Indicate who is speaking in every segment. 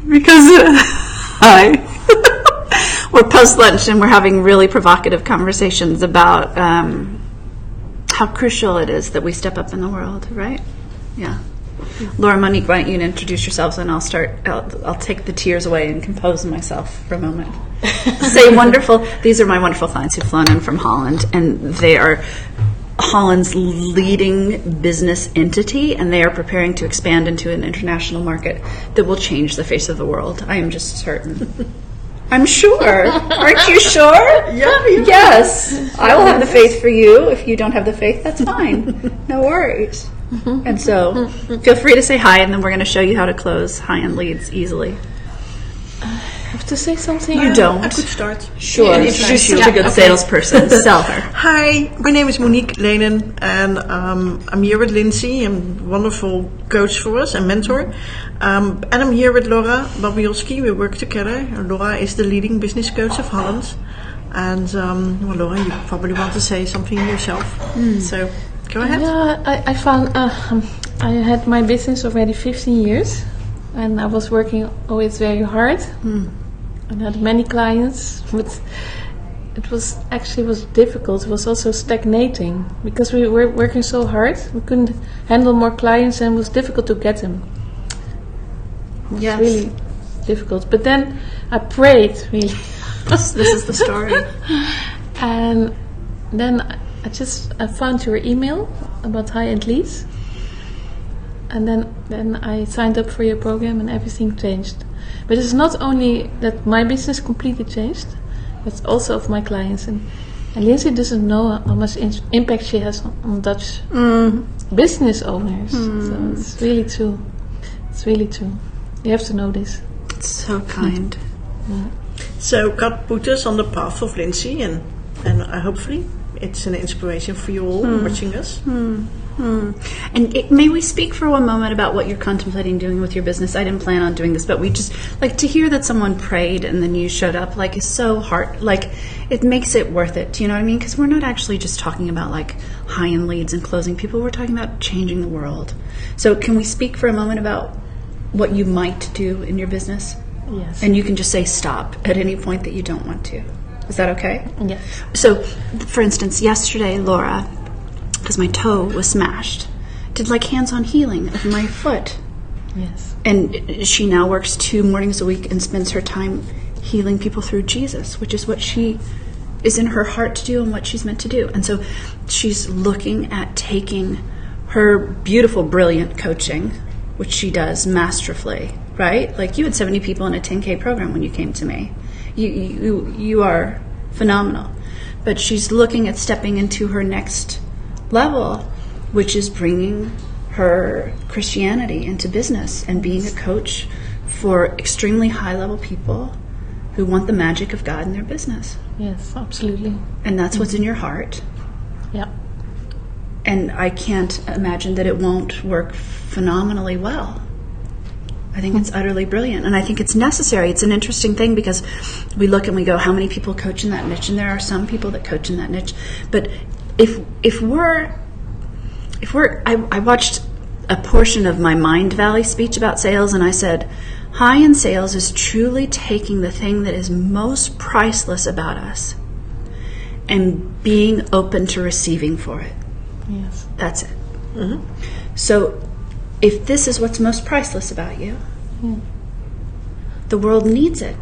Speaker 1: because hi. We're post-lunch and we're having really provocative conversations about how crucial it is that we step up in the world, right? Yeah. Laura, Monique, why don't you introduce yourselves and I'll take the tears away and compose myself for a moment. Say wonderful, these are my wonderful clients who've flown in from Holland, and they are Holland's leading business entity, and they are preparing to expand into an international market that will change the face of the world. I am just certain. I'm sure. Aren't you sure?
Speaker 2: Yeah.
Speaker 1: Yes. I will have the faith for you. If you don't have the faith, that's fine. No worries. And so feel free to say hi, and then we're going to show you how to close high-end leads easily.
Speaker 3: I have to say something?
Speaker 1: You don't.
Speaker 2: I could start.
Speaker 1: Sure. Introduce you. Such a good salesperson. Sell her.
Speaker 2: Hi, my name is Monique Lenen, and I'm here with Lindsay, a wonderful coach for us and mentor. And I'm here with Laura Babiolski. We work together. Laura is the leading business coach of Holland. And well, Laura, you probably want to say something yourself. So go ahead.
Speaker 3: Yeah, I found I had my business already 15 years, and I was working always very hard. And had many clients, but it was difficult. It was also stagnating because we were working so hard. We couldn't handle more clients, and it was difficult to get them. It was really difficult. But then I prayed, really.
Speaker 1: This is the story.
Speaker 3: And then I found your email about high-end leads, and then I signed up for your program, and everything changed. But it's not only that my business completely changed, but also of my clients. And Lindsay doesn't know how much impact she has on Dutch business owners. So it's really true. It's really true. You have to know this.
Speaker 1: It's so kind.
Speaker 3: Yeah.
Speaker 2: So God put us on the path of Lindsay, and hopefully it's an inspiration for you all watching us.
Speaker 1: And may we speak for one moment about what you're contemplating doing with your business? I didn't plan on doing this, but we just like to hear that someone prayed and then you showed up. Like, is so hard. Like, it makes it worth it. Do you know what I mean? Because we're not actually just talking about like high-end leads and closing people. We're talking about changing the world. So, can we speak for a moment about what you might do in your business?
Speaker 3: Yes.
Speaker 1: And you can just say stop at any point that you don't want to. Is that okay?
Speaker 3: Yes.
Speaker 1: So, for instance, yesterday, Laura, because my toe was smashed, did like hands-on healing of my foot.
Speaker 3: Yes.
Speaker 1: And she now works 2 mornings a week and spends her time healing people through Jesus, which is what she is in her heart to do and what she's meant to do. And so she's looking at taking her beautiful, brilliant coaching, which she does masterfully, right? Like, you had 70 people in a 10K program when you came to me. You are phenomenal. But she's looking at stepping into her next level, which is bringing her Christianity into business and being a coach for extremely high-level people who want the magic of God in their business.
Speaker 3: Yes, absolutely.
Speaker 1: And that's what's in your heart.
Speaker 3: Yeah.
Speaker 1: And I can't imagine that it won't work phenomenally well. I think it's utterly brilliant, and I think it's necessary. It's an interesting thing because we look and we go, how many people coach in that niche? And there are some people that coach in that niche. But I watched a portion of my Mind Valley speech about sales, and I said, high-end sales is truly taking the thing that is most priceless about us and being open to receiving for it.
Speaker 3: Yes.
Speaker 1: That's it. Mm-hmm. So if this is what's most priceless about you, the world needs it.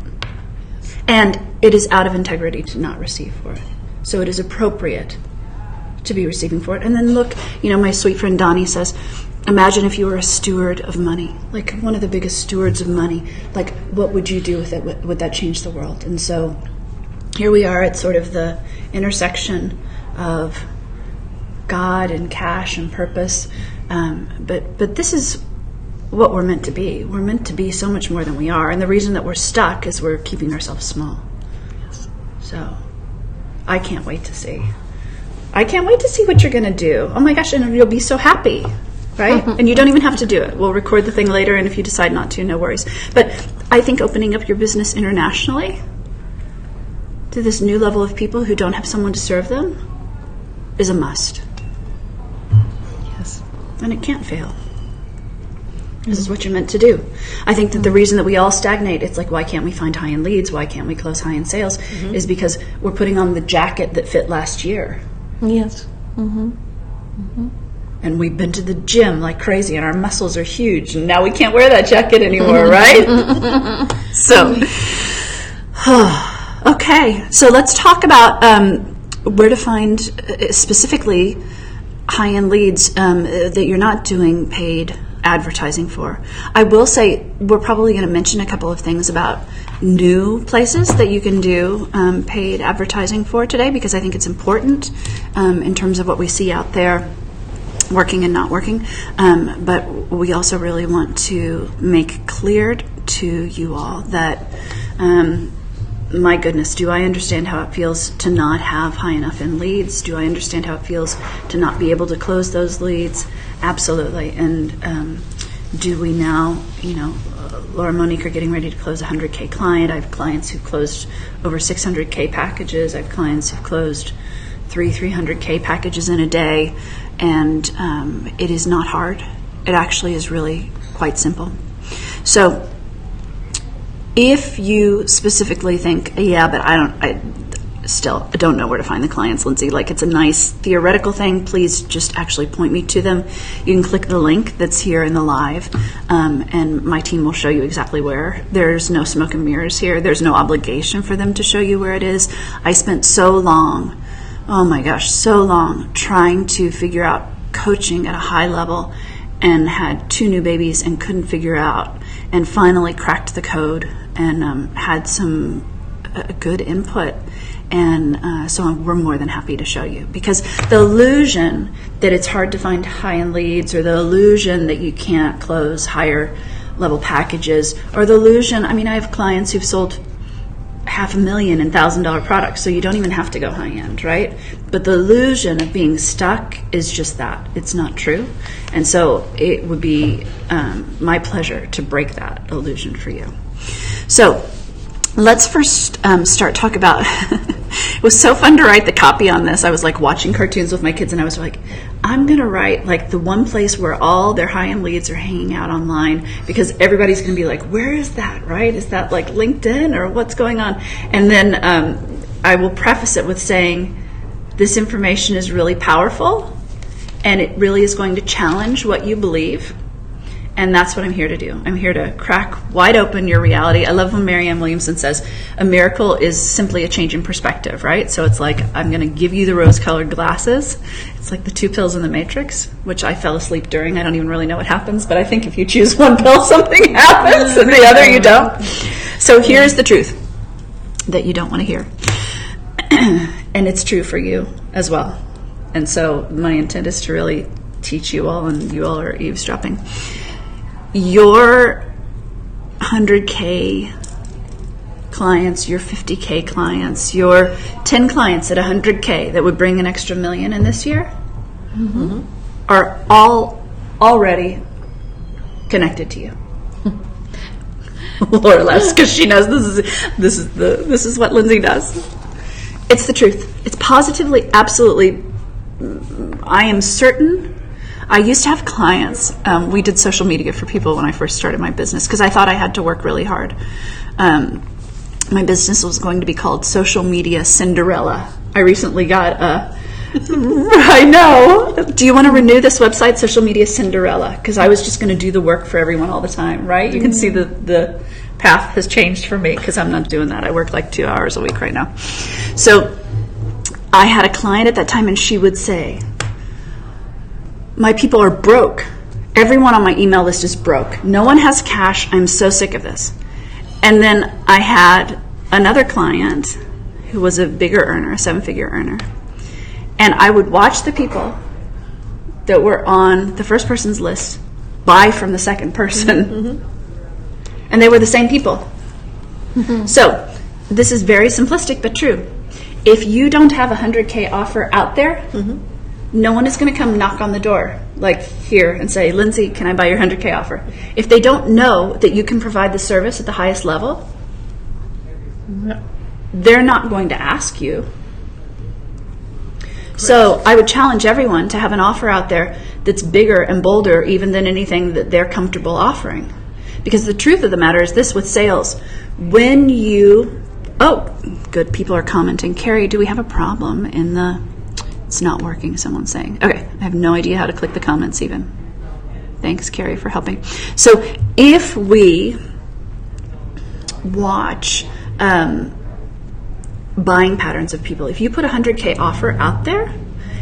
Speaker 1: Yes. And it is out of integrity to not receive for it. So it is appropriate to be receiving for it. And then look, my sweet friend Donnie says, imagine if you were a steward of money, like one of the biggest stewards of money. Like, what would you do with it? Would that change the world? And so here we are at sort of the intersection of God and cash and purpose. But this is what we're meant to be. We're meant to be so much more than we are. And the reason that we're stuck is we're keeping ourselves small. Yes. So I can't wait to see. I can't wait to see what you're going to do. Oh my gosh, and you'll be so happy, right? And you don't even have to do it. We'll record the thing later, and if you decide not to, no worries. But I think opening up your business internationally to this new level of people who don't have someone to serve them is a must.
Speaker 3: Yes.
Speaker 1: And it can't fail. This is what you're meant to do. I think that the reason that we all stagnate, it's like, why can't we find high-end leads? Why can't we close high-end sales? Is because we're putting on the jacket that fit last year.
Speaker 3: Yes.
Speaker 1: And we've been to the gym like crazy, and our muscles are huge, and now we can't wear that jacket anymore, right? So, okay. So let's talk about where to find specifically high-end leads that you're not doing paid advertising for. I will say we're probably going to mention a couple of things about new places that you can do paid advertising for today, because I think it's important in terms of what we see out there working and not working. But we also really want to make clear to you all that my goodness, do I understand how it feels to not have high enough in leads? Do I understand how it feels to not be able to close those leads? Absolutely. And do we now, Laura and Monique are getting ready to close a 100K client. I have clients who've closed over 600K packages. I have clients who've closed 300K packages in a day. And it is not hard. It actually is really quite simple. So if you specifically think, yeah, but I still don't know where to find the clients, Lindsay, like it's a nice theoretical thing, please just actually point me to them. You can click the link that's here in the live, and my team will show you exactly where. There's no smoke and mirrors here. There's no obligation for them to show you where it is. I spent so long, oh my gosh, so long trying to figure out coaching at a high level, and had 2 new babies and couldn't figure out, and finally cracked the code and had some good input. And so we're more than happy to show you, because the illusion that it's hard to find high-end leads, or the illusion that you can't close higher level packages, or the illusion, I have clients who've sold $500,000 and $1,000 products, so you don't even have to go high-end, right? But the illusion of being stuck is just that. It's not true. And so it would be my pleasure to break that illusion for you. So let's first start talk about it was so fun to write the copy on this. I was like watching cartoons with my kids, and I was like, I'm going to write like the one place where all their high-end leads are hanging out online, because everybody's going to be like, where is that, right? Is that like LinkedIn, or what's going on? And then I will preface it with saying this information is really powerful, and it really is going to challenge what you believe. And that's what I'm here to do. I'm here to crack wide open your reality. I love when Marianne Williamson says, a miracle is simply a change in perspective, right? So it's like, I'm going to give you the rose-colored glasses. It's like the 2 pills in the Matrix, which I fell asleep during. I don't even really know what happens, but I think if you choose one pill, something happens, and the other you don't. So here's the truth that you don't want to hear. And it's true for you as well. And so my intent is to really teach you all, and you all are eavesdropping. Your 100K clients, your 50K clients, your 10 clients at 100K that would bring an extra $1 million in this year are all already connected to you. Laura laughs because she knows this is what Lindsay does. It's the truth. It's positively, absolutely. I am certain. I used to have clients. We did social media for people when I first started my business, because I thought I had to work really hard. My business was going to be called Social Media Cinderella. I recently got I know. Do you want to renew this website, Social Media Cinderella? Because I was just going to do the work for everyone all the time, right? You can see the path has changed for me, because I'm not doing that. I work like 2 hours a week right now. So I had a client at that time, and she would say, my people are broke. Everyone on my email list is broke. No one has cash. I'm so sick of this. And then I had another client who was a bigger earner, a 7-figure earner. And I would watch the people that were on the first person's list buy from the second person. And they were the same people. So this is very simplistic but true. If you don't have a 100K offer out there, no one is going to come knock on the door like here and say, Lindsay, can I buy your 100K offer? If they don't know that you can provide the service at the highest level, they're not going to ask you. So I would challenge everyone to have an offer out there that's bigger and bolder even than anything that they're comfortable offering. Because the truth of the matter is this with sales. When you... Oh, good. People are commenting. Carrie, do we have a problem in the... It's not working, someone's saying. Okay, I have no idea how to click the comments even. Thanks, Carrie, for helping. So if we watch buying patterns of people, if you put a 100K offer out there,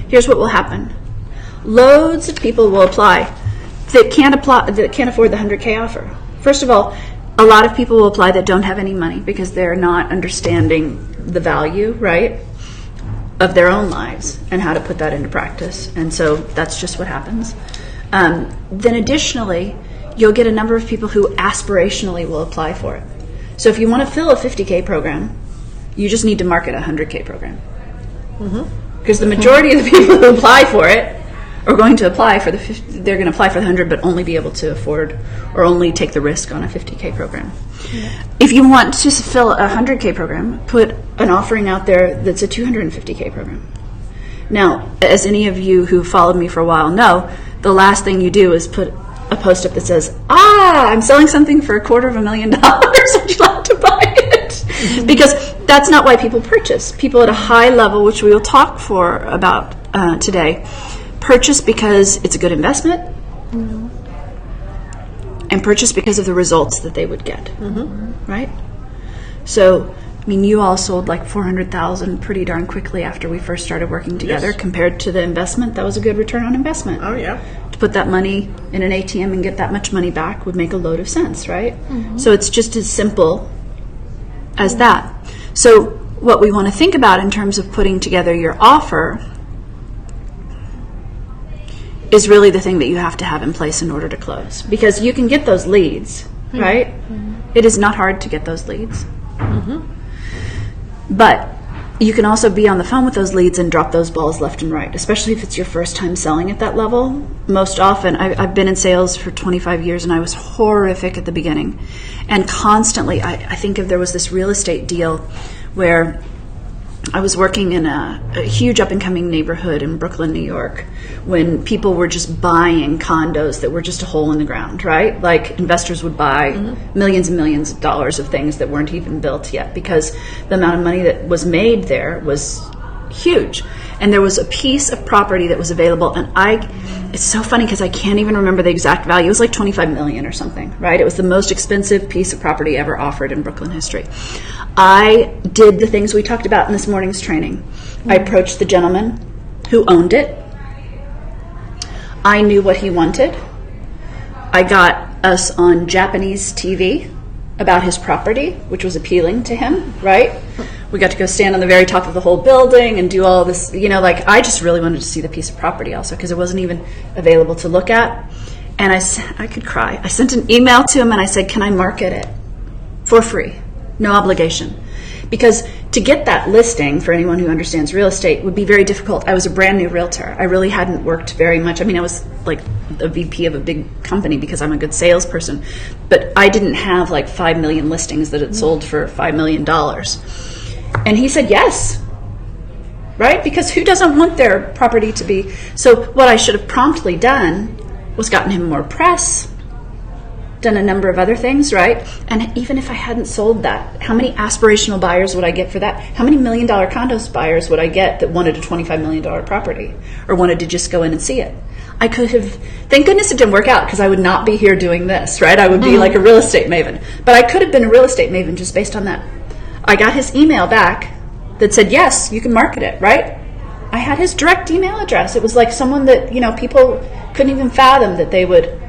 Speaker 1: here's what will happen. Loads of people will apply that can't afford the 100K offer. First of all, a lot of people will apply that don't have any money because they're not understanding the value, right, of their own lives and how to put that into practice. And so that's just what happens. Then additionally, you'll get a number of people who aspirationally will apply for it. So if you want to fill a 50K program, you just need to market a 100K program. Because the majority of the people who apply for it are going to apply for the 50, they're going to apply for the 100 but only be able to afford or only take the risk on a 50K program. Yeah. If you want to fill a 100K program, put an offering out there that's a 250K program. Now, as any of you who followed me for a while know, the last thing you do is put a post up that says, I'm selling something for $250,000. Would you like to buy it? Because that's not why people purchase. People at a high level, which we will talk about today, purchase because it's a good investment and purchase because of the results that they would get. Right? So, I mean, you all sold like $400,000 pretty darn quickly after we first started working together. Yes. Compared to the investment. That was a good return on investment.
Speaker 2: Oh, yeah.
Speaker 1: To put that money in an ATM and get that much money back would make a load of sense, right? So it's just as simple as that. So what we want to think about in terms of putting together your offer is really the thing that you have to have in place in order to close. Because you can get those leads, right? It is not hard to get those leads. But you can also be on the phone with those leads and drop those balls left and right, especially if it's your first time selling at that level. Most often, I've been in sales for 25 years and I was horrific at the beginning. And constantly, I think if there was this real estate deal where I was working in a huge up-and-coming neighborhood in Brooklyn, New York, when people were just buying condos that were just a hole in the ground, right? Like investors would buy millions and millions of dollars of things that weren't even built yet because the amount of money that was made there was huge. And there was a piece of property that was available, and it's so funny because I can't even remember the exact value. It was like $25 million or something, right? It was the most expensive piece of property ever offered in Brooklyn history. I did the things we talked about in this morning's training. I approached the gentleman who owned it. I knew what he wanted. I got us on Japanese TV about his property, which was appealing to him, right? We got to go stand on the very top of the whole building and do all this, I just really wanted to see the piece of property also because it wasn't even available to look at. And I could cry. I sent an email to him and I said, can I market it for free? No obligation. Because to get that listing, for anyone who understands real estate, would be very difficult. I was a brand new realtor. I really hadn't worked very much. I mean, I was like a VP of a big company because I'm a good salesperson. But I didn't have like 5 million listings that had sold for $5 million. And he said yes. Right? Because who doesn't want their property to be... So what I should have promptly done was gotten him more press, done a number of other things, right? And even if I hadn't sold that, how many aspirational buyers would I get for that? How many $1 million condos buyers would I get that wanted a $25 million property or wanted to just go in and see it? I could have, thank goodness it didn't work out because I would not be here doing this, right? I would be like a real estate maven. But I could have been a real estate maven just based on that. I got his email back that said, yes, you can market it, right? I had his direct email address. It was like someone that, people couldn't even fathom that they would.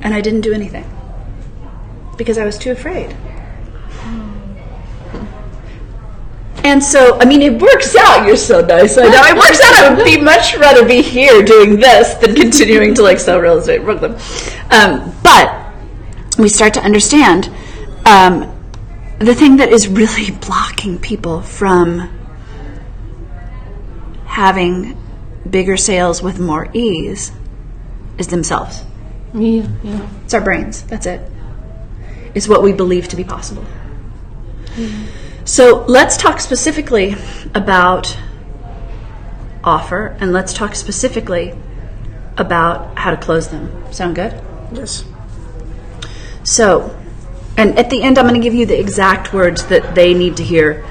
Speaker 1: And I didn't do anything because I was too afraid. And so, I mean, it works out. You're so nice. I know it works out. I would much rather be here doing this than continuing to sell real estate in Brooklyn. But we start to understand the thing that is really blocking people from having bigger sales with more ease is themselves.
Speaker 3: Yeah.
Speaker 1: It's our brains. That's it. It's what we believe to be possible. So let's talk specifically about offer, and let's talk specifically about how to close them. Sound good?
Speaker 2: Yes.
Speaker 1: So, and at the end, I'm going to give you the exact words that they need to hear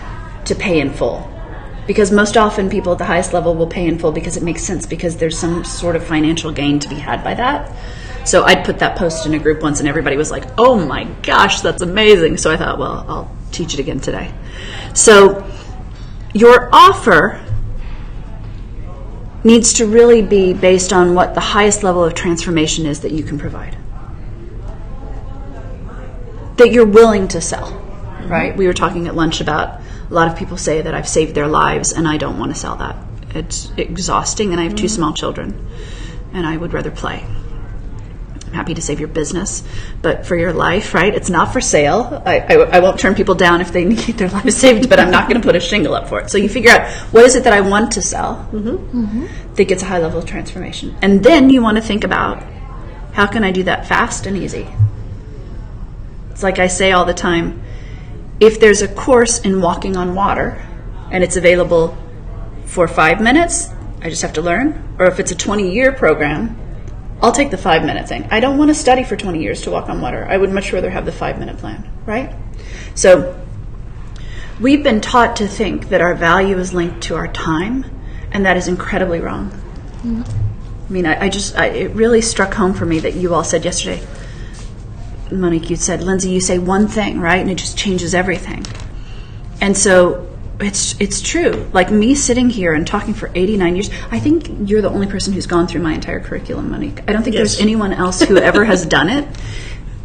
Speaker 1: to pay in full. Because most often people at the highest level will pay in full because it makes sense, because there's some sort of financial gain to be had by that. So I'd put that post in a group once and everybody was like, oh my gosh, that's amazing. So I thought, well, I'll teach it again today. So your offer needs to really be based on what the highest level of transformation is that you can provide, that you're willing to sell, right? We were talking at lunch about a lot of people say that I've saved their lives and I don't want to sell that. It's exhausting, and I have 2 small children and I would rather play. I'm happy to save your business, but for your life, right? It's not for sale. I won't turn people down if they need their lives saved, but I'm not going to put a shingle up for it. So you figure out, what is it that I want to sell that gets a high level of transformation? And then you want to think about, how can I do that fast and easy? It's like I say all the time, if there's a course in walking on water and it's available for 5 minutes, I just have to learn. Or if it's a 20-year program, I'll take the 5-minute thing. I don't want to study for 20 years to walk on water. I would much rather have the 5-minute plan, right? So we've been taught to think that our value is linked to our time, and that is incredibly wrong. I mean, it really struck home for me that you all said yesterday, Monique, you said, Lindsay, you say one thing, right? And it just changes everything. And so it's true. Like me sitting here and talking for 89 years, I think you're the only person who's gone through my entire curriculum, Monique. I don't think there's anyone else who ever has done it.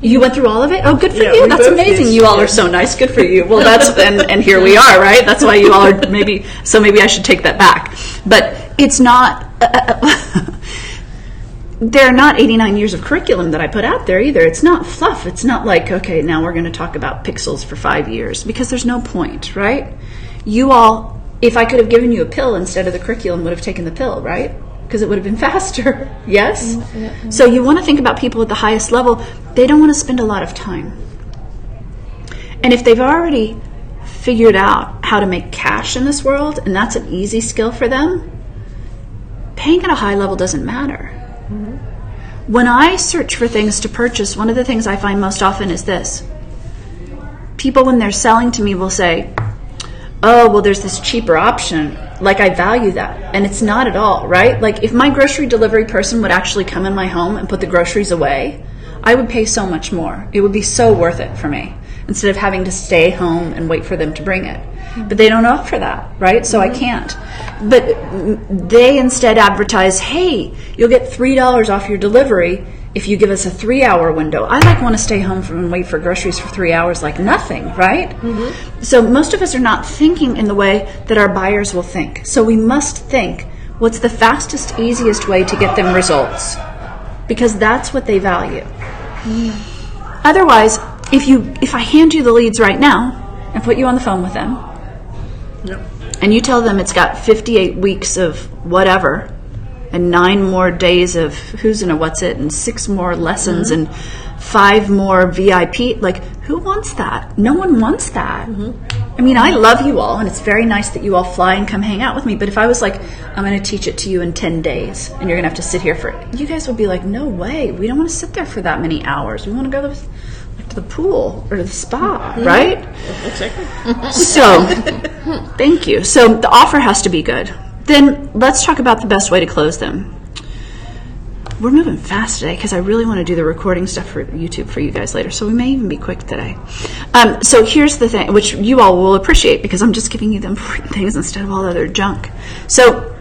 Speaker 1: You went through all of it? Oh, good for you. That's amazing. Did. You all are so nice. Good for you. Well, that's, and here we are, right? That's why you all are maybe I should take that back. But it's not, there are not 89 years of curriculum that I put out there either. It's not fluff. It's not like, okay, now we're going to talk about pixels for 5 years, because there's no point, right? You all, if I could have given you a pill instead of the curriculum, would have taken the pill, right? Because it would have been faster. Yes? Yeah. So you want to think about people at the highest level. They don't want to spend a lot of time. And if they've already figured out how to make cash in this world, and that's an easy skill for them, paying at a high level doesn't matter. Mm-hmm. When I search for things to purchase, one of the things I find most often is this. People, when they're selling to me, will say, oh, well, there's this cheaper option. Like, I value that. And it's not at all, right? Like, if my grocery delivery person would actually come in my home and put the groceries away, I would pay so much more. It would be so worth it for me, instead of having to stay home and wait for them to bring it. But they don't offer that, right? So I can't. But they instead advertise, hey, you'll get $3 off your delivery if you give us a 3-hour window. I want to stay home and wait for groceries for 3 hours like nothing, right? Mm-hmm. So most of us are not thinking in the way that our buyers will think. So we must think, what's the fastest, easiest way to get them results? Because that's what they value. Mm. Otherwise, if I hand you the leads right now and put you on the phone with them, yep, and you tell them it's got 58 weeks of whatever, and 9 more days of who's in a what's it, and 6 more lessons, mm-hmm, and 5 more VIP. Like, who wants that? No one wants that. Mm-hmm. I mean, I love you all, and it's very nice that you all fly and come hang out with me. But if I was like, I'm going to teach it to you in 10 days, and you're going to have to sit here for it, you guys would be like, no way. We don't want to sit there for that many hours. We want to go to the pool or the spa, mm-hmm, right?
Speaker 2: Exactly.
Speaker 1: So, thank you. So the offer has to be good. Then let's talk about the best way to close them. We're moving fast today because I really want to do the recording stuff for YouTube for you guys later, so we may even be quick today. So here's the thing, which you all will appreciate because I'm just giving you them things instead of all the other junk. So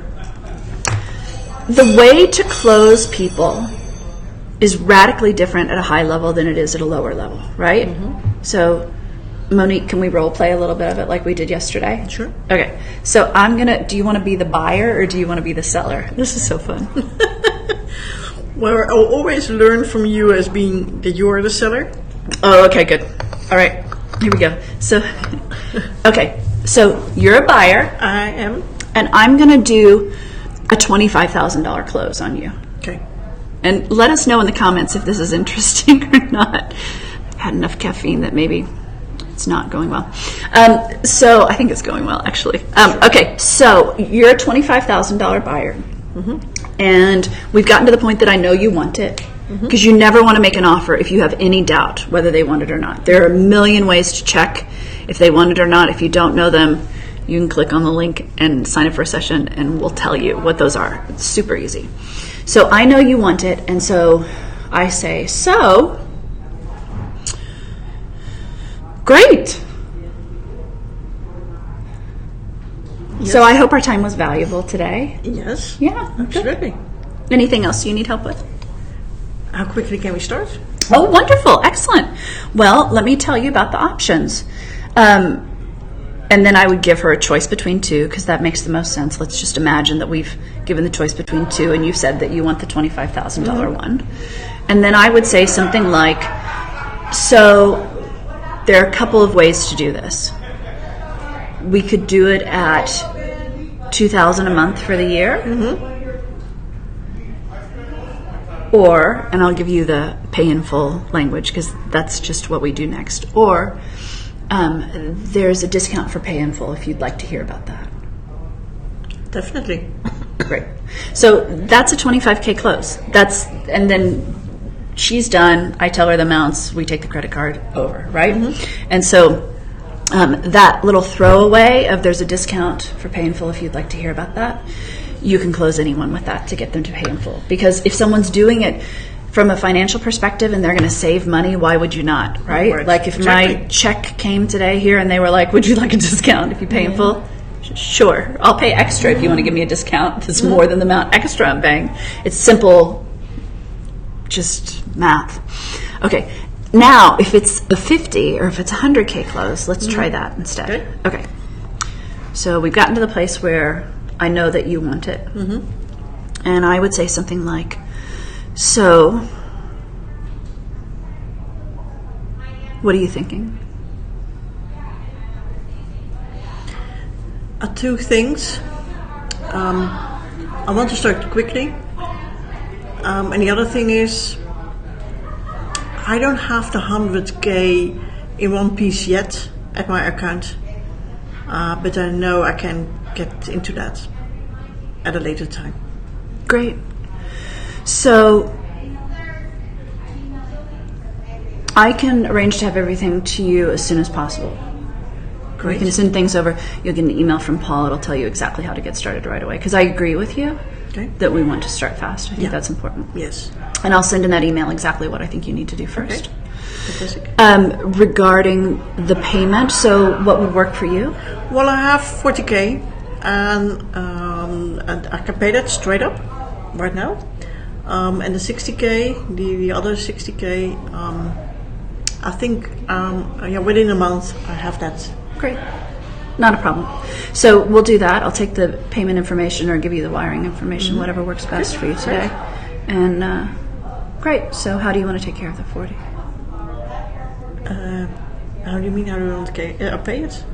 Speaker 1: the way to close people is radically different at a high level than it is at a lower level, right? Mm-hmm. So Monique, can we role play a little bit of it like we did yesterday?
Speaker 2: Sure.
Speaker 1: Okay. So do you want to be the buyer or do you want to be the seller? This is so fun.
Speaker 2: Well, I'll always learn from you as being that you are the seller.
Speaker 1: Oh, okay, good. All right. Here we go. So, okay. So you're a buyer.
Speaker 2: I am.
Speaker 1: And I'm going to do a $25,000 close on you.
Speaker 2: Okay.
Speaker 1: And let us know in the comments if this is interesting or not. I've had enough caffeine that maybe It's not going well. So I think it's going well, actually. Okay, so you're a $25,000 buyer. And we've gotten to the point that I know you want it, because you never want to make an offer if you have any doubt whether they want it or not. There are a million ways to check if they want it or not. If you don't know them, you can click on the link and sign up for a session, and we'll tell you what those are. It's super easy. So I know you want it, and so I say, so, great.
Speaker 2: Yes.
Speaker 1: So I hope our time was valuable today.
Speaker 2: Yes.
Speaker 1: Yeah.
Speaker 2: Absolutely.
Speaker 1: Good. Anything else you need help with?
Speaker 2: How quickly can we start?
Speaker 1: Oh, wonderful. Excellent. Well, let me tell you about the options. And then I would give her a choice between two, because that makes the most sense. Let's just imagine that we've given the choice between two, and you've said that you want the $25,000 one. And then I would say something like, so there are a couple of ways to do this. We could do it at $2,000 a month for the year. Or, and I'll give you the pay in full language, because that's just what we do next. Or there's a discount for pay in full if you'd like to hear about that.
Speaker 2: Definitely.
Speaker 1: Great. So that's a $25K close. And then she's done. I tell her the amounts. We take the credit card over, right? And so that little throwaway of there's a discount for pay in full if you'd like to hear about that, you can close anyone with that to get them to pay in full. Because if someone's doing it from a financial perspective and they're going to save money, why would you not, right?
Speaker 2: Right.
Speaker 1: Like if my check came today here and they were like, would you like a discount if you pay in full? Sure, I'll pay extra if you want to give me a discount. That's more than the amount extra I'm paying. It's simple, just math. Okay, now if it's a 50 or if it's a 100K close, let's try that instead. Okay, so we've gotten to the place where I know that you want it. And I would say something like, so, what are you thinking?
Speaker 2: Two things. I want to start quickly. And the other thing is, I don't have the 100K in one piece yet at my account. But I know I can get into that at a later time.
Speaker 1: Great. So I can arrange to have everything to you as soon as possible.
Speaker 2: Great.
Speaker 1: We can send things over. You'll get an email from Paul. It'll tell you exactly how to get started right away. Because I agree with you that we want to start fast. I think that's important.
Speaker 2: Yes.
Speaker 1: And I'll send in that email exactly what I think you need to do first.
Speaker 2: Fantastic.
Speaker 1: Regarding the payment, so what would work for you?
Speaker 2: Well, I have 40K, and I can pay that straight up right now. And the 60K, the other 60K, I think within a month I have that.
Speaker 1: Great. Not a problem. So we'll do that. I'll take the payment information or give you the wiring information, whatever works best for you today. And great. So how do you want to take care of the 40?
Speaker 2: How do you mean? How do you want to pay it?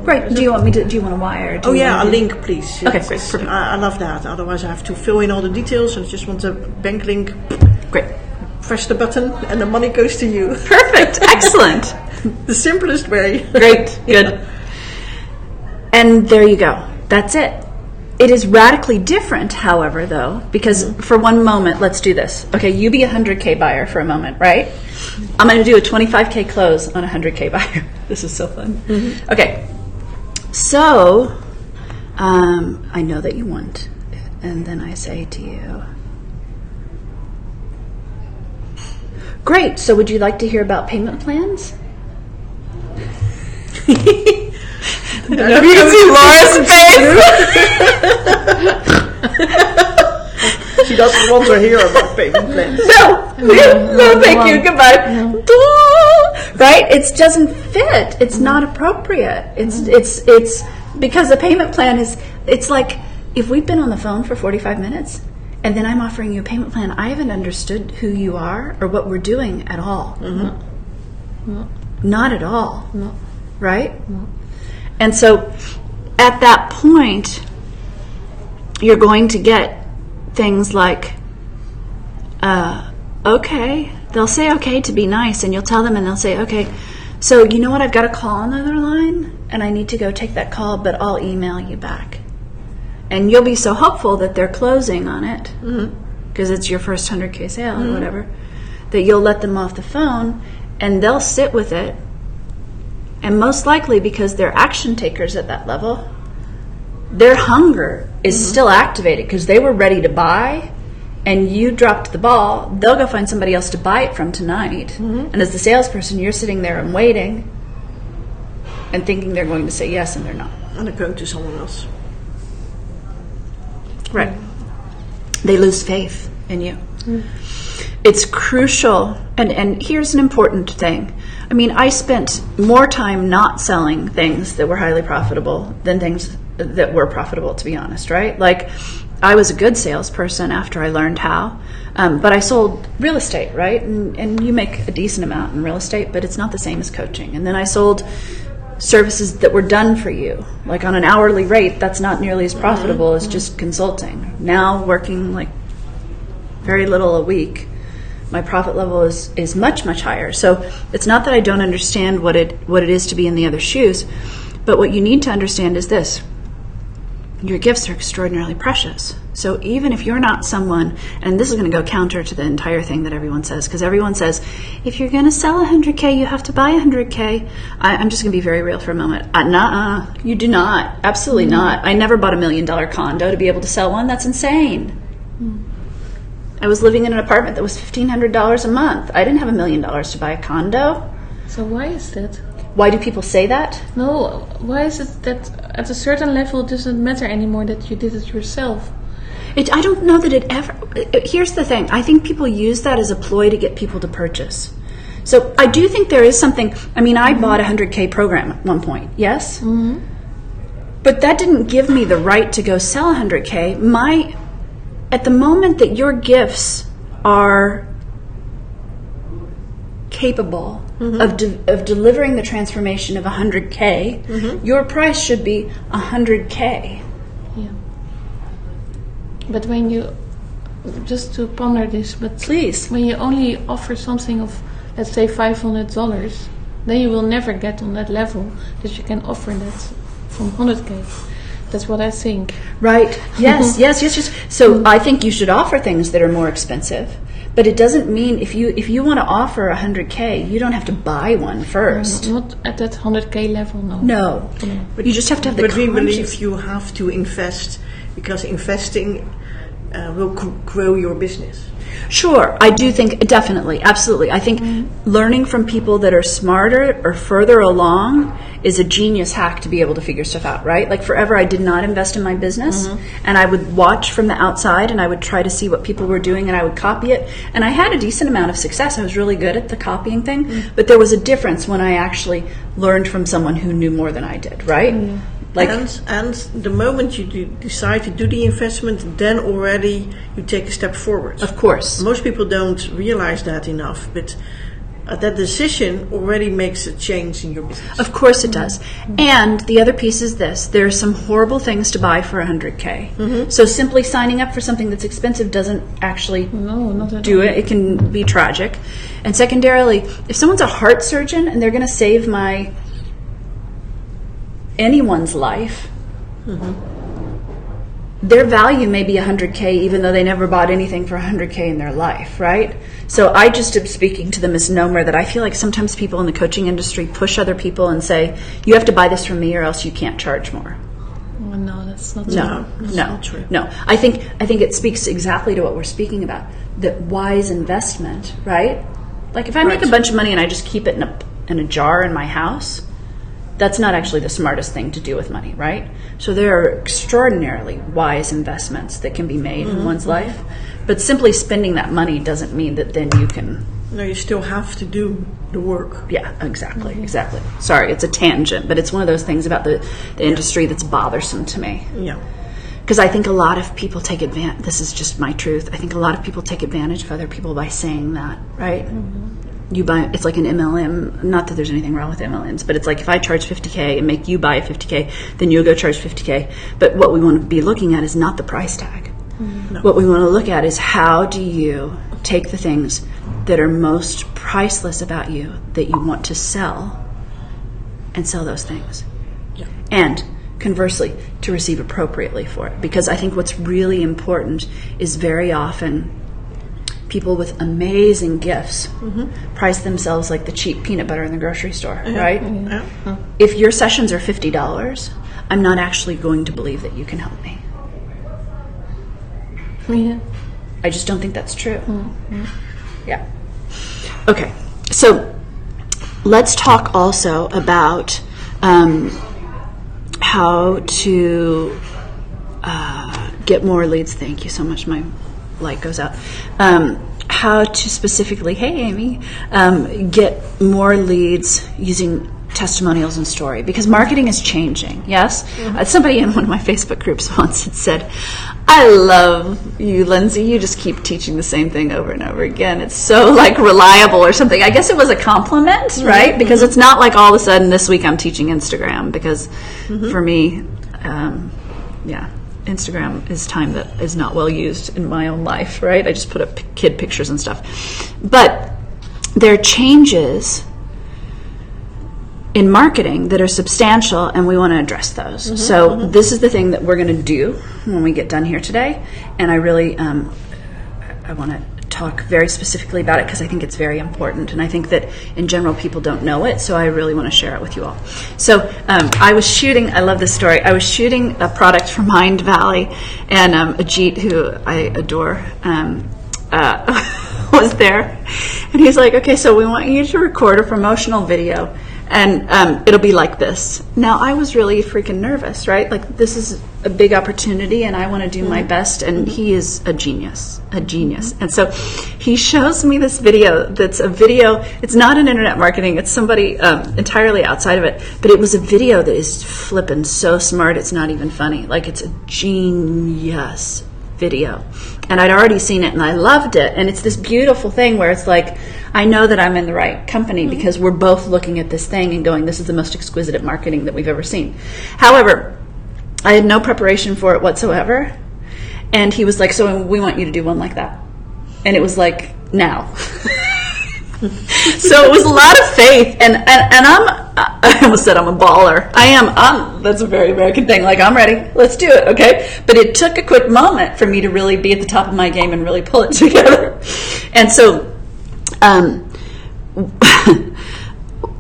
Speaker 1: Great. Do you want a wire?
Speaker 2: Oh yeah, a link, please.
Speaker 1: Okay,
Speaker 2: Yes,
Speaker 1: great.
Speaker 2: yes.
Speaker 1: Perfect.
Speaker 2: I love that. Otherwise, I have to fill in all the details. I just want a bank link.
Speaker 1: Great.
Speaker 2: Press the button, and the money goes to you.
Speaker 1: Perfect. Excellent.
Speaker 2: The simplest way.
Speaker 1: Great. Good. And there you go. That's it. It is radically different, however, though, because for one moment, let's do this. Okay, you be a 100K buyer for a moment, right? I'm going to do a 25K close on a 100K buyer. This is so fun. Okay, so I know that you want it, and then I say to you, great, so would you like to hear about payment plans? I don't know if you can see Laura's face.
Speaker 2: She doesn't want to hear about payment plans.
Speaker 1: No, thank you, goodbye. Right? It doesn't fit. It's not appropriate. It's because the payment plan it's like if we've been on the phone for 45 minutes and then I'm offering you a payment plan, I haven't understood who you are or what we're doing at all.
Speaker 3: No.
Speaker 1: Not at all.
Speaker 3: No.
Speaker 1: Right?
Speaker 3: No.
Speaker 1: And so at that point, you're going to get things like, okay, they'll say okay to be nice, and you'll tell them and they'll say, okay, So you know what? I've got a call on the other line, and I need to go take that call, but I'll email you back. And you'll be so hopeful that they're closing on it, because it's your first 100K sale or whatever, that you'll let them off the phone, and they'll sit with it. And most likely, because they're action takers at that level, their hunger is still activated because they were ready to buy, and you dropped the ball. They'll go find somebody else to buy it from tonight. And as the salesperson, you're sitting there and waiting and thinking they're going to say yes, and they're not.
Speaker 2: And they're going to someone else.
Speaker 1: Right. They lose faith in you. It's crucial. And here's an important thing. I mean, I spent more time not selling things that were highly profitable than things that were profitable, to be honest, right? Like, I was a good salesperson after I learned how, but I sold real estate, right? And you make a decent amount in real estate, but it's not the same as coaching. And then I sold services that were done for you, like on an hourly rate. That's not nearly as profitable as just consulting. Now, working like very little a week, my profit level is much, much higher. So it's not that I don't understand what it is to be in the other shoes, but what you need to understand is this. Your gifts are extraordinarily precious. So even if you're not someone, and this is going to go counter to the entire thing that everyone says, because everyone says, if you're going to sell 100K, you have to buy 100K. I'm just going to be very real for a moment. Nuh-uh, you do not. Absolutely not. I never bought $1 million condo to be able to sell one. That's insane. I was living in an apartment that was $1,500 a month. I didn't have $1 million to buy a condo.
Speaker 3: So why is that?
Speaker 1: Why do people say that?
Speaker 3: No, why is it that at a certain level it doesn't matter anymore that you did it yourself?
Speaker 1: I don't know that it ever... Here's the thing. I think people use that as a ploy to get people to purchase. So I do think there is something... I mean, I bought a 100K program at one point, yes? But that didn't give me the right to go sell 100K. At the moment that your gifts are capable of delivering the transformation of 100K, your price should be 100K.
Speaker 3: Yeah. But when you, just to ponder this, but
Speaker 1: Please.
Speaker 3: when you only offer something of, let's say, $500, then you will never get on that level that you can offer that from 100K. That's what I think.
Speaker 1: Right. Yes. So I think you should offer things that are more expensive, but it doesn't mean if you want to offer 100K, you don't have to buy one first.
Speaker 3: Not at that 100K level, no.
Speaker 1: No. But you just have to have the
Speaker 2: But we believe
Speaker 1: conscious-
Speaker 2: you have to invest, because investing will grow your business.
Speaker 1: Sure, I do think, definitely, absolutely. I think learning from people that are smarter or further along is a genius hack to be able to figure stuff out, right? Like forever I did not invest in my business, and I would watch from the outside, and I would try to see what people were doing, and I would copy it. And I had a decent amount of success. I was really good at the copying thing, but there was a difference when I actually learned from someone who knew more than I did, right? Like,
Speaker 2: And the moment you decide to do the investment, then already you take a step forward.
Speaker 1: of course.
Speaker 2: Most people don't realize that enough, but that decision already makes a change in your business.
Speaker 1: Of course it does. And the other piece is this. There are some horrible things to buy for 100K. So simply signing up for something that's expensive doesn't actually
Speaker 3: No, not at
Speaker 1: do
Speaker 3: all.
Speaker 1: it. It can be tragic. And secondarily, if someone's a heart surgeon and they're going to save anyone's life, their value may be 100K even though they never bought anything for 100K in their life, right? So I just am speaking to the misnomer that I feel like sometimes people in the coaching industry push other people and say, you have to buy this from me or else you can't charge more.
Speaker 3: Oh, no, that's not
Speaker 1: No,
Speaker 3: true.
Speaker 2: not true.
Speaker 1: no. I think it speaks exactly to what we're speaking about, that wise investment, right? Like if I make a bunch of money and I just keep it in a jar in my house, that's not actually the smartest thing to do with money, right? So there are extraordinarily wise investments that can be made in one's life, but simply spending that money doesn't mean that then you can...
Speaker 2: No, you still have to do the work.
Speaker 1: Yeah, exactly. Sorry, it's a tangent, but it's one of those things about the industry that's bothersome to me.
Speaker 2: Yeah.
Speaker 1: Because I think a lot of people take advantage, this is just my truth, I think a lot of people take advantage of other people by saying that, right? You buy, it's like an MLM, not that there's anything wrong with MLMs, but it's like if I charge 50K and make you buy 50K, then you'll go charge 50K. But what we want to be looking at is not the price tag.
Speaker 2: No.
Speaker 1: What we want to look at is how do you take the things that are most priceless about you that you want to sell and sell those things.
Speaker 2: Yeah.
Speaker 1: And conversely, to receive appropriately for it. Because I think what's really important is very often people with amazing gifts price themselves like the cheap peanut butter in the grocery store, right?
Speaker 2: Yeah.
Speaker 1: If your sessions are $50, I'm not actually going to believe that you can help me.
Speaker 3: Yeah.
Speaker 1: I just don't think that's true. Yeah. Okay. So let's talk also about how to get more leads. Thank you so much. My light goes out. How to specifically, hey Amy, get more leads using testimonials and story, because marketing is changing. Yes. Somebody in one of my Facebook groups once had said, I love you, Lindsay. You just keep teaching the same thing over and over again. It's so like reliable or something. I guess it was a compliment, right? Because it's not like all of a sudden this week I'm teaching Instagram, because for me, Instagram is time that is not well used in my own life, right? I just put up kid pictures and stuff. But there are changes in marketing that are substantial, and we want to address those. So this is the thing that we're going to do when we get done here today, and I really I want to talk very specifically about it because I think it's very important, and I think that in general people don't know it, so I really want to share it with you all. So I was shooting, I love this story, I was shooting a product for Mind Valley, and Ajit, who I adore, was there, and he's like, okay, so we want you to record a promotional video, and it'll be like this. Now, I was really freaking nervous, right? Like, this is a big opportunity, and I want to do my best, and he is a genius. And so he shows me this video that's a video, it's not an internet marketing, it's somebody entirely outside of it, but it was a video that is flippin' so smart, it's not even funny. Like, it's a genius video. And I'd already seen it, and I loved it, and it's this beautiful thing where it's like, I know that I'm in the right company because we're both looking at this thing and going, this is the most exquisite marketing that we've ever seen. However, I had no preparation for it whatsoever, and he was like, so we want you to do one like that. And it was like, now. So it was a lot of faith, and I almost said I'm a baller. That's a very American thing, like, I'm ready, let's do it, okay? But it took a quick moment for me to really be at the top of my game and really pull it together. And so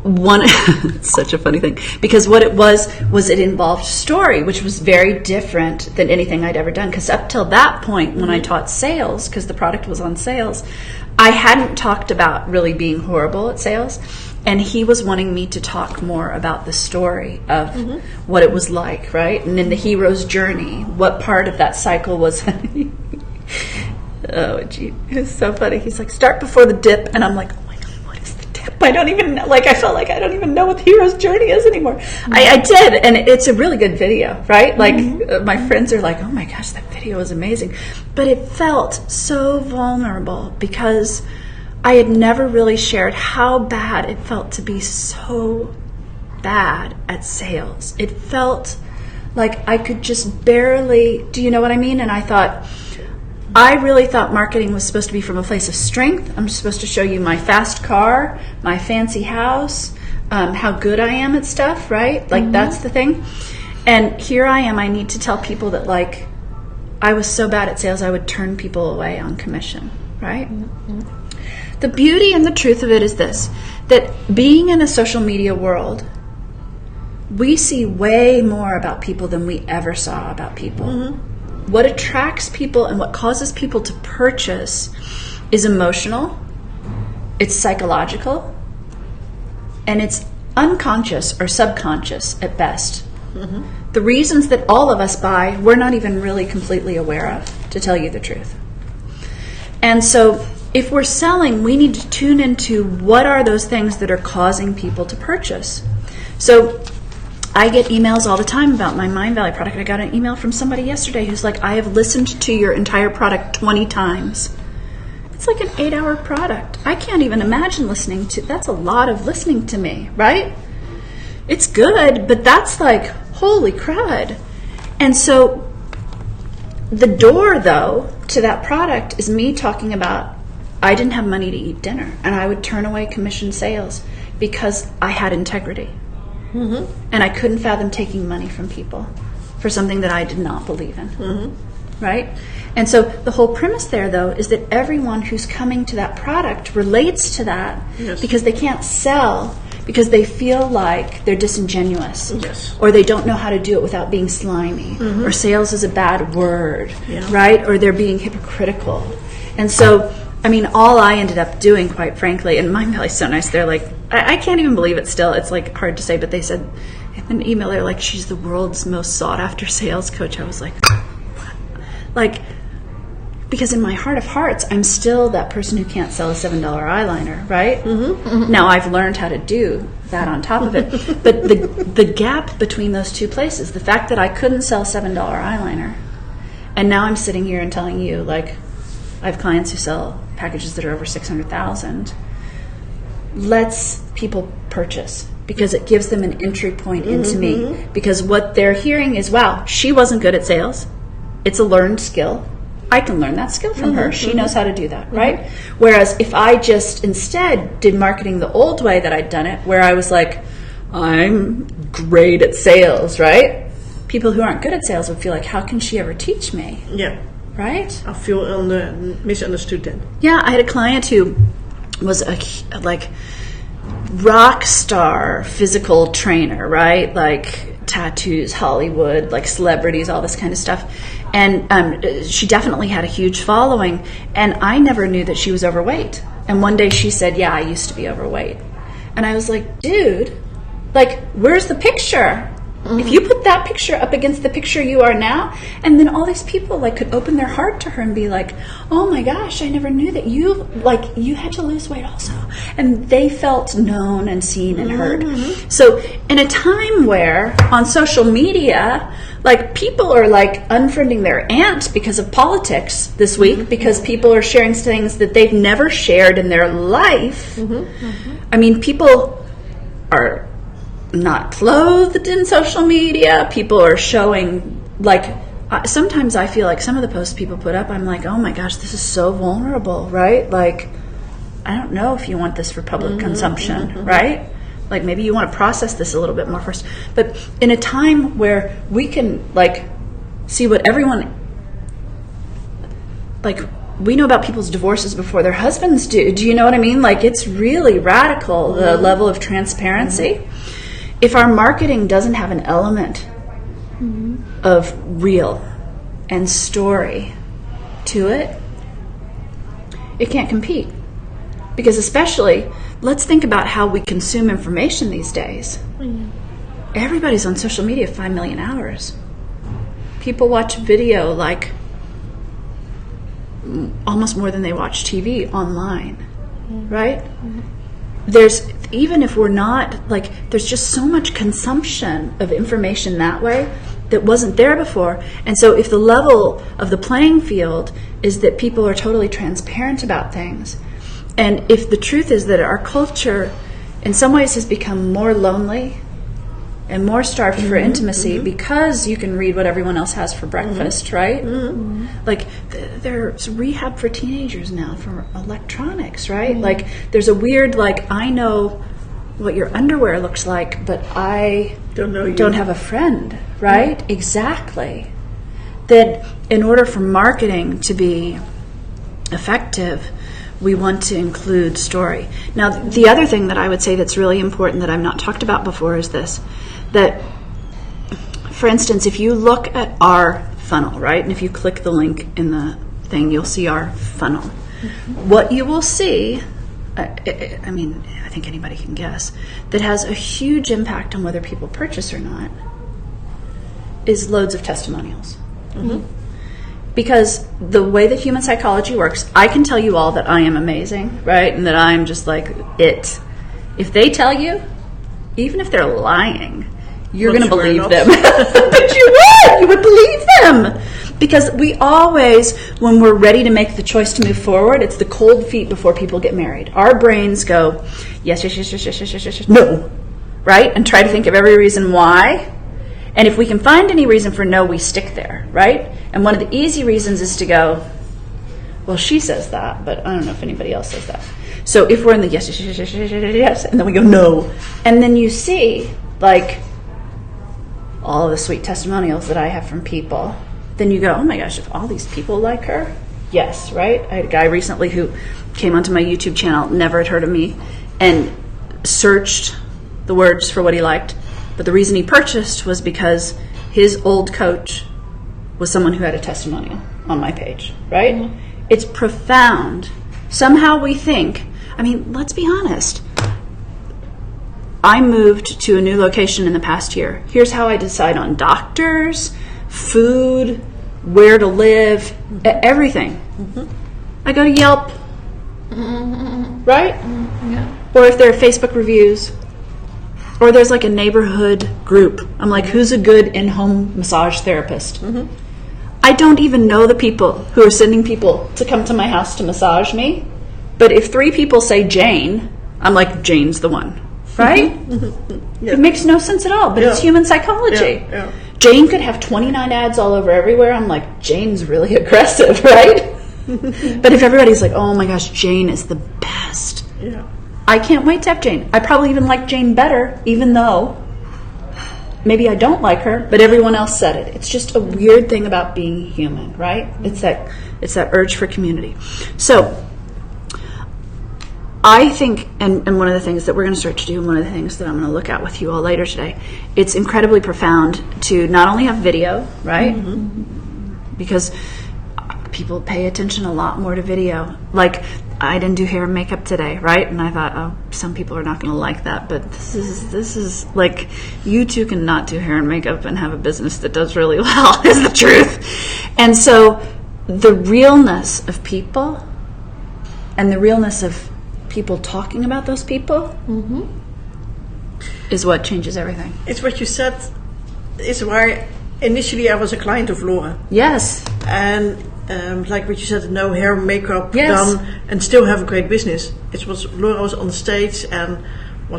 Speaker 1: it's such a funny thing, because what it was it involved story, which was very different than anything I'd ever done, because up till that point when I taught sales, because the product was on sales, I hadn't talked about really being horrible at sales, and he was wanting me to talk more about the story of what it was like, right? And in the hero's journey, what part of that cycle was oh, gee, it's so funny. He's like, start before the dip, and I'm like, oh my God, what is the dip? I don't even know, I felt like I don't even know what the hero's journey is anymore. I did, and it's a really good video, right? Like, my friends are like, oh my gosh, that video is amazing. But it felt so vulnerable because I had never really shared how bad it felt to be so bad at sales. It felt like I could just barely, do you know what I mean? And I really thought marketing was supposed to be from a place of strength. I'm supposed to show you my fast car, my fancy house, how good I am at stuff, right? Like, that's the thing. And here I am, I need to tell people that, like, I was so bad at sales, I would turn people away on commission, right? The beauty and the truth of it is this, that being in a social media world, we see way more about people than we ever saw about people. What attracts people and what causes people to purchase is emotional, it's psychological, and it's unconscious or subconscious at best. The reasons that all of us buy, we're not even really completely aware of, to tell you the truth. And so if we're selling, we need to tune into what are those things that are causing people to purchase. So I get emails all the time about my Mind Valley product. I got an email from somebody yesterday who's like, I have listened to your entire product 20 times. It's like an 8-hour product. I can't even imagine listening to, that's a lot of listening to me, right? It's good, but that's like, holy crud. And so the door, though, to that product is me talking about, I didn't have money to eat dinner, and I would turn away commission sales because I had integrity. And I couldn't fathom taking money from people for something that I did not believe in. Right? And so the whole premise there, though, is that everyone who's coming to that product relates to that because they can't sell because they feel like they're disingenuous or they don't know how to do it without being slimy or sales is a bad word, right? Or they're being hypocritical. And so, I mean, all I ended up doing, quite frankly, and my mail is so nice, they're like, I can't even believe it still. It's like hard to say, but they said in an email, they're like, she's the world's most sought after sales coach. I was like, what? Because in my heart of hearts, I'm still that person who can't sell a $7 eyeliner, right? Now I've learned how to do that on top of it. But the gap between those two places, the fact that I couldn't sell $7 eyeliner, and now I'm sitting here and telling you, like, I have clients who sell packages that are over 600,000, lets people purchase because it gives them an entry point into me. Because what they're hearing is, wow, she wasn't good at sales. It's a learned skill. I can learn that skill from her. She knows how to do that, right? Whereas if I just instead did marketing the old way that I'd done it, where I was like, I'm great at sales, right? People who aren't good at sales would feel like, how can she ever teach me?
Speaker 2: Yeah.
Speaker 1: Right?
Speaker 2: I feel misunderstood then.
Speaker 1: Yeah, I had a client who was a rock star physical trainer, right? Like tattoos, Hollywood, like celebrities, all this kind of stuff. And she definitely had a huge following. And I never knew that she was overweight. And one day she said, yeah, I used to be overweight. And I was like, dude, like, where's the picture? If you put that picture up against the picture you are now, and then all these people like could open their heart to her and be like, oh my gosh, I never knew that you had to lose weight also. And they felt known and seen and heard. So in a time where on social media, like people are like unfriending their aunt because of politics this week, because people are sharing things that they've never shared in their life. I mean, people are not clothed in social media. People are showing, like, sometimes I feel like some of the posts people put up, I'm like, oh my gosh, this is so vulnerable, right? Like, I don't know if you want this for public consumption, right? Like, maybe you want to process this a little bit more first. But in a time where we can, like, see what everyone, like, we know about people's divorces before their husbands do. Do you know what I mean? Like, it's really radical, the level of transparency. If our marketing doesn't have an element of real and story to it, it can't compete. Because especially, let's think about how we consume information these days. Everybody's on social media 5 million hours. People watch video like almost more than they watch TV online, right? There's, even if we're not, like, there's just so much consumption of information that way that wasn't there before. And so if the level of the playing field is that people are totally transparent about things, and if the truth is that our culture in some ways has become more lonely and more starved for intimacy because you can read what everyone else has for breakfast, right? Like, there's rehab for teenagers now for electronics, right? Like, there's a weird, like, I know what your underwear looks like, but I don't have a friend, right? Exactly. That in order for marketing to be effective, we want to include story. Now, the other thing that I would say that's really important that I've not talked about before is this, that, for instance, if you look at our funnel, right, and if you click the link in the thing, you'll see our funnel. What you will see, I mean, I think anybody can guess, that has a huge impact on whether people purchase or not, is loads of testimonials. Because the way that human psychology works, I can tell you all that I am amazing, right? And that I'm just like it. If they tell you, even if they're lying, you're going to believe them. But you would believe them. Because we always, when we're ready to make the choice to move forward, it's the cold feet before people get married. Our brains go, yes, no, right? And try to think of every reason why. And if we can find any reason for no, we stick there, right? And one of the easy reasons is to go, well, she says that, but I don't know if anybody else says that. So if we're in the yes, and then we go no. And then you see like all the sweet testimonials that I have from people, then you go, oh my gosh, if all these people like her, yes, right? I had a guy recently who came onto my YouTube channel, never had heard of me, and searched the words for what he liked. But the reason he purchased was because his old coach was someone who had a testimonial on my page, right? Mm-hmm. It's profound. Somehow we think, I mean, let's be honest. I moved to a new location in the past year. Here's how I decide on doctors, food, where to live, everything. Mm-hmm. I go to Yelp, right?
Speaker 3: Yeah.
Speaker 1: Or if there are Facebook reviews, or there's like a neighborhood group. I'm like, who's a good in-home massage therapist? Mm-hmm. I don't even know the people who are sending people to come to my house to massage me. But if 3 people say Jane, I'm like, Jane's the one, right? Yeah. It makes no sense at all, but it's human psychology. Yeah. Jane could have 29 ads all over everywhere. I'm like, Jane's really aggressive, right? But if everybody's like, oh my gosh, Jane is the best. Yeah. I can't wait to have Jane. I probably even like Jane better, even though maybe I don't like her, but everyone else said it. It's just a weird thing about being human, right? It's that urge for community. So I think, and one of the things that we're going to start to do, and one of the things that I'm going to look at with you all later today, it's incredibly profound to not only have video, right? Mm-hmm. Because people pay attention a lot more to video. Like, I didn't do hair and makeup today, right? And I thought, oh, some people are not going to like that, but this is like, you too can not do hair and makeup and have a business that does really well, is the truth. And so the realness of people and the realness of people talking about those people mm-hmm. is what changes everything.
Speaker 2: It's what you said is why initially I was a client of Laura.
Speaker 1: Yes.
Speaker 2: And like what you said, no hair, makeup
Speaker 1: yes.
Speaker 2: done, and still have a great business. It was Laura was on stage, and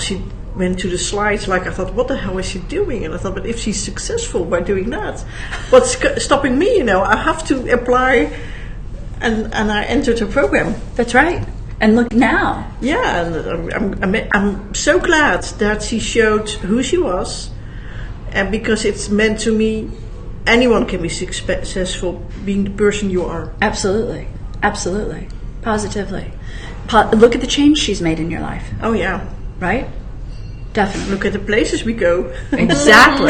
Speaker 2: she went to the slides. Like I thought, what the hell is she doing? And I thought, but if she's successful by doing that, what's stopping me? I have to apply, and I entered her program.
Speaker 1: That's right. And look now.
Speaker 2: Yeah, and I'm so glad that she showed who she was, and because it's meant to me. Anyone can be successful being the person you are.
Speaker 1: Absolutely. Absolutely. Positively. Look at the change she's made in your life.
Speaker 2: Oh, yeah.
Speaker 1: Right? Definitely.
Speaker 2: Look at the places we go.
Speaker 1: Exactly.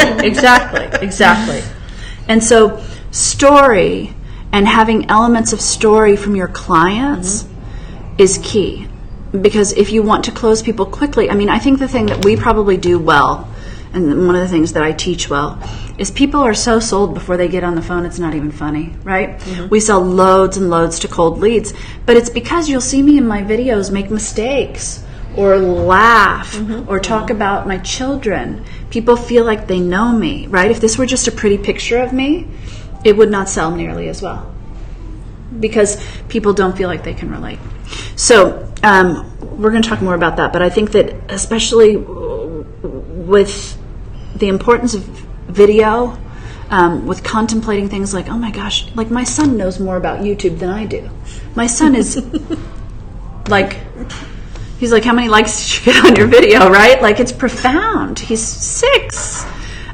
Speaker 1: And so story and having elements of story from your clients mm-hmm. is key. Because if you want to close people quickly, I mean, I think the thing that we probably do well, and one of the things that I teach well, is people are so sold before they get on the phone, it's not even funny, right? Mm-hmm. We sell loads and loads to cold leads, but it's because you'll see me in my videos make mistakes or laugh mm-hmm. or talk about my children. People feel like they know me, right? If this were just a pretty picture of me, it would not sell nearly as well because people don't feel like they can relate. So we're going to talk more about that, but I think that especially with the importance of video, with contemplating things like, oh my gosh, like my son knows more about YouTube than I do. My son is like, he's like, how many likes did you get on your video, right? Like, it's profound. He's 6.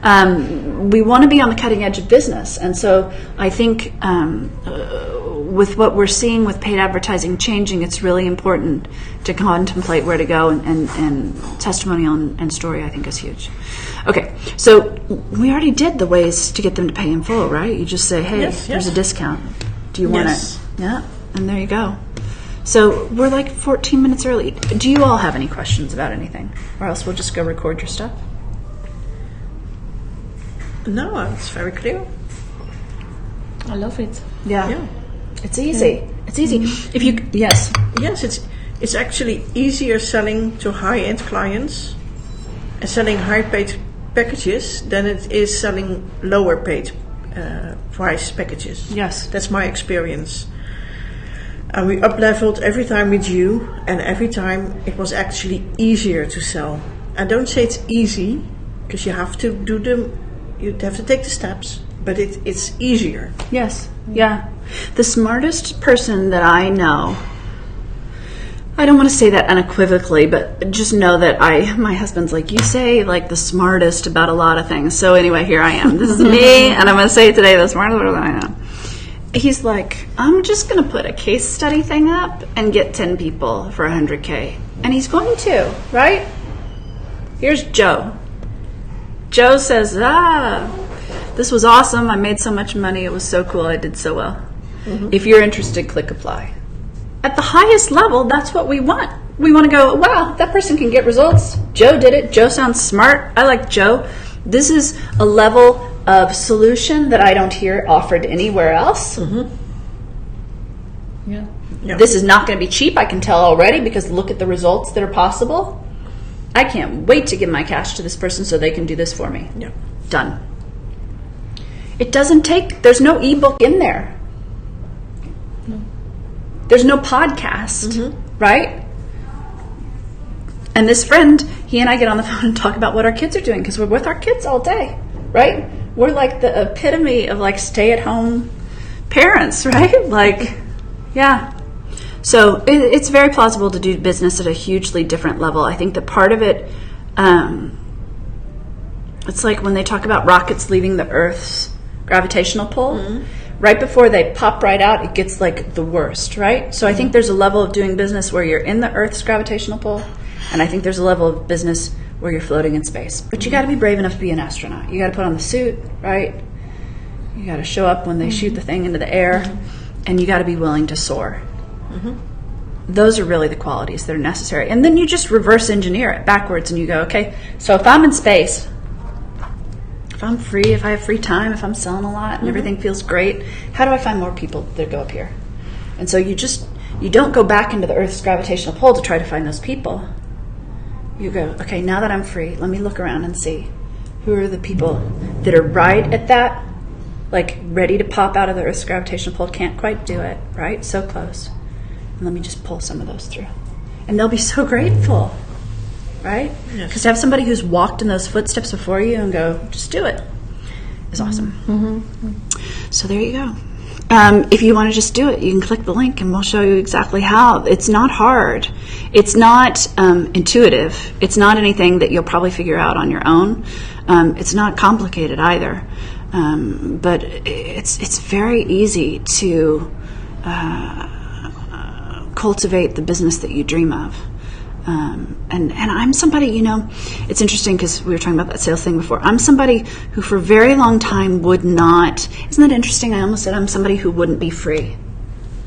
Speaker 1: We want to be on the cutting edge of business. And so I think with what we're seeing with paid advertising changing, it's really important to contemplate where to go, and testimonial and story, I think, is huge. Okay, so we already did the ways to get them to pay in full, right? You just say, hey, there's a discount. Do you want it? Yeah, and there you go. So we're like 14 minutes early. Do you all have any questions about anything? Or else we'll just go record your stuff?
Speaker 2: No, it's very clear.
Speaker 3: I love it.
Speaker 1: Yeah. It's easy. Yeah. It's easy. Mm-hmm. If you yes, it's actually easier selling to high-end clients and selling high-paid packages than it is selling lower-paid price packages. Yes,
Speaker 2: that's my experience. And we up-leveled every time with you, and every time it was actually easier to sell. I don't say it's easy because you have to do them. You have to take the steps, but it's easier.
Speaker 1: Yes. Yeah. The smartest person that I know I don't want to say that unequivocally, but just know that my husband's like, you say like the smartest about a lot of things. So anyway, here I am. This is me, and I'm going to say it today, the smartest I am. He's like, I'm just going to put a case study thing up and get 10 people for $100K. And he's going to, right? Here's Joe. Joe says, this was awesome. I made so much money. It was so cool. I did so well. Mm-hmm. If you're interested, click apply. At the highest level, that's what we want. We want to go, wow, that person can get results. Joe did it. Joe sounds smart. I like Joe. This is a level of solution that I don't hear offered anywhere else.
Speaker 2: Mm-hmm.
Speaker 3: Yeah.
Speaker 1: This is not going to be cheap, I can tell already, because look at the results that are possible. I can't wait to give my cash to this person so they can do this for me.
Speaker 2: Yeah.
Speaker 1: Done. It doesn't take, there's no ebook in there. There's no podcast, right? And this friend, he and I get on the phone and talk about what our kids are doing because we're with our kids all day, right? We're like the epitome of like stay-at-home parents, right? Like, yeah. So it's very plausible to do business at a hugely different level. I think that part of it, it's like when they talk about rockets leaving the Earth's gravitational pull. Mm-hmm. Right before they pop right out, it gets like the worst, right? So I think there's a level of doing business where you're in the Earth's gravitational pull, and I think there's a level of business where you're floating in space. But you got to be brave enough to be an astronaut. You got to put on the suit, right? You got to show up when they shoot the thing into the air, and you got to be willing to soar. Mm-hmm. Those are really the qualities that are necessary. And then you just reverse engineer it backwards, and you go, okay, so if I'm in space, if I'm free, if I have free time, if I'm selling a lot and everything feels great, how do I find more people that go up here? And so you don't go back into the Earth's gravitational pull to try to find those people. You go, okay, now that I'm free, let me look around and see who are the people that are right at that, like ready to pop out of the Earth's gravitational pull, can't quite do it, right? So close. And let me just pull some of those through. And they'll be so grateful. Right? Because to have somebody who's walked in those footsteps before you and go, just do it, is awesome. Mm-hmm. So there you go. If you want to just do it, you can click the link and we'll show you exactly how. It's not hard. It's not intuitive. It's not anything that you'll probably figure out on your own. It's not complicated either. But it's very easy to cultivate the business that you dream of. And I'm somebody, it's interesting because we were talking about that sales thing before. I'm somebody who for a very long time would not, isn't that interesting? I almost said I'm somebody who wouldn't be free.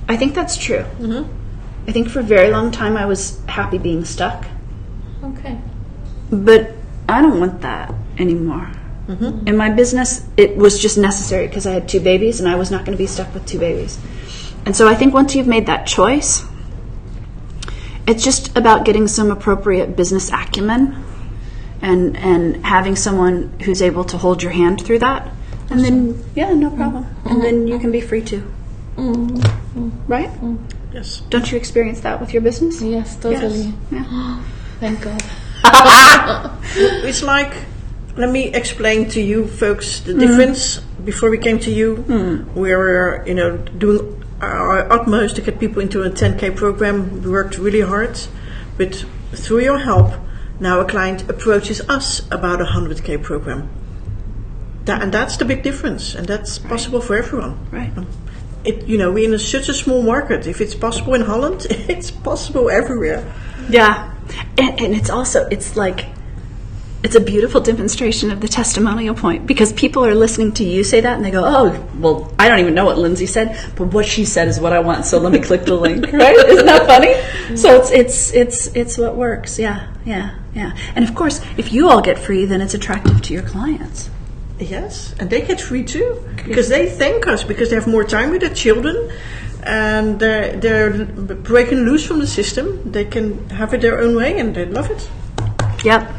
Speaker 1: I think that's true. Mm-hmm. I think for a very long time I was happy being stuck.
Speaker 3: Okay.
Speaker 1: But I don't want that anymore. Mm-hmm. In my business, it was just necessary because I had 2 babies and I was not going to be stuck with 2 babies. And so I think once you've made that choice, it's just about getting some appropriate business acumen and having someone who's able to hold your hand through that. And then, no problem. Mm-hmm. And then you can be free too. Mm-hmm. Right? Mm-hmm.
Speaker 2: Yes.
Speaker 1: Don't you experience that with your business?
Speaker 3: Yes, totally.
Speaker 1: Yes. Yeah.
Speaker 3: Thank God.
Speaker 2: It's like, let me explain to you folks the difference. Before we came to you, we were, doing our utmost to get people into a 10K program. We worked really hard, but through your help, now a client approaches us about a 100K program. And that's the big difference, and that's possible for everyone.
Speaker 1: Right.
Speaker 2: We're in such a small market. If it's possible in Holland, it's possible everywhere.
Speaker 1: Yeah, and it's also, it's a beautiful demonstration of the testimonial point because people are listening to you say that and they go, oh, well, I don't even know what Lindsay said, but what she said is what I want, so let me click the link, right? Isn't that funny? So it's what works. Yeah. And of course, if you all get free, then it's attractive to your clients.
Speaker 2: Yes, and they get free too because they thank us because they have more time with their children and they're breaking loose from the system. They can have it their own way and they love it.
Speaker 1: Yep.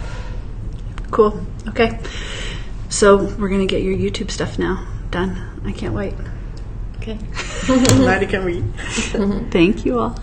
Speaker 1: Cool. Okay. So we're going to get your YouTube stuff now done. I can't wait.
Speaker 3: Okay.
Speaker 2: Neither can we.
Speaker 1: Thank you all.